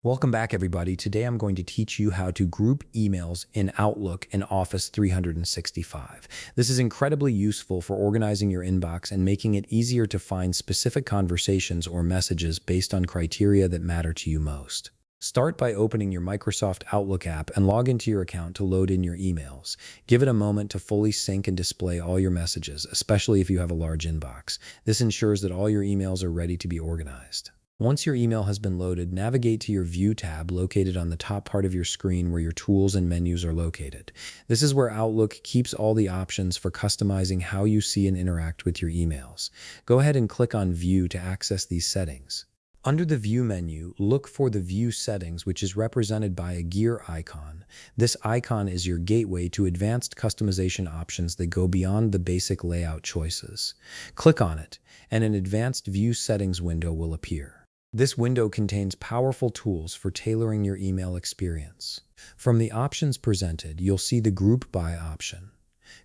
Welcome back, everybody. Today I'm going to teach you how to group emails in Outlook and Office 365. This is incredibly useful for organizing your inbox and making it easier to find specific conversations or messages based on criteria that matter to you most. Start by opening your Microsoft Outlook app and log into your account to load in your emails. Give it a moment to fully sync and display all your messages, especially if you have a large inbox. This ensures that all your emails are ready to be organized. Once your email has been loaded, navigate to your View tab located on the top part of your screen where your tools and menus are located. This is where Outlook keeps all the options for customizing how you see and interact with your emails. Go ahead and click on View to access these settings. Under the View menu, look for the View settings, which is represented by a gear icon. This icon is your gateway to advanced customization options that go beyond the basic layout choices. Click on it, and an advanced View settings window will appear. This window contains powerful tools for tailoring your email experience. From the options presented, you'll see the Group By option.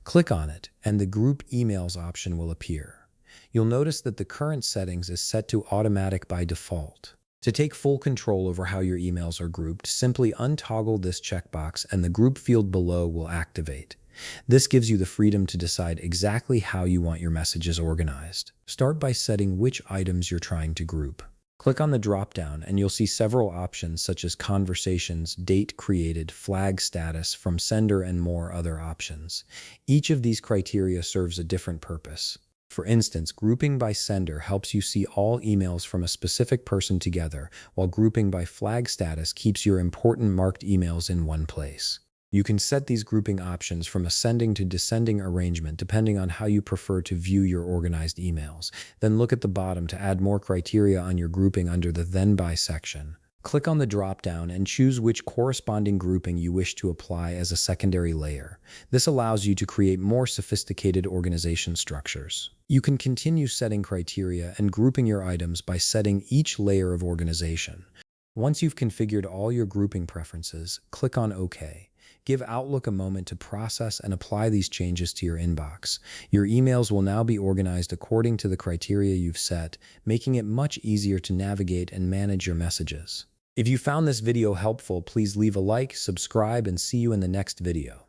Click on it, and the Group Emails option will appear. You'll notice that the current settings is set to Automatic by default. To take full control over how your emails are grouped, simply untoggle this checkbox and the group field below will activate. This gives you the freedom to decide exactly how you want your messages organized. Start by setting which items you're trying to group. Click on the drop-down and you'll see several options such as conversations, date created, flag status, from sender, and more other options. Each of these criteria serves a different purpose. For instance, grouping by sender helps you see all emails from a specific person together, while grouping by flag status keeps your important marked emails in one place. You can set these grouping options from ascending to descending arrangement depending on how you prefer to view your organized emails. Then look at the bottom to add more criteria on your grouping under the Then By section. Click on the drop-down and choose which corresponding grouping you wish to apply as a secondary layer. This allows you to create more sophisticated organization structures. You can continue setting criteria and grouping your items by setting each layer of organization. Once you've configured all your grouping preferences, click on OK. Give Outlook a moment to process and apply these changes to your inbox. Your emails will now be organized according to the criteria you've set, making it much easier to navigate and manage your messages. If you found this video helpful, please leave a like, subscribe, and see you in the next video.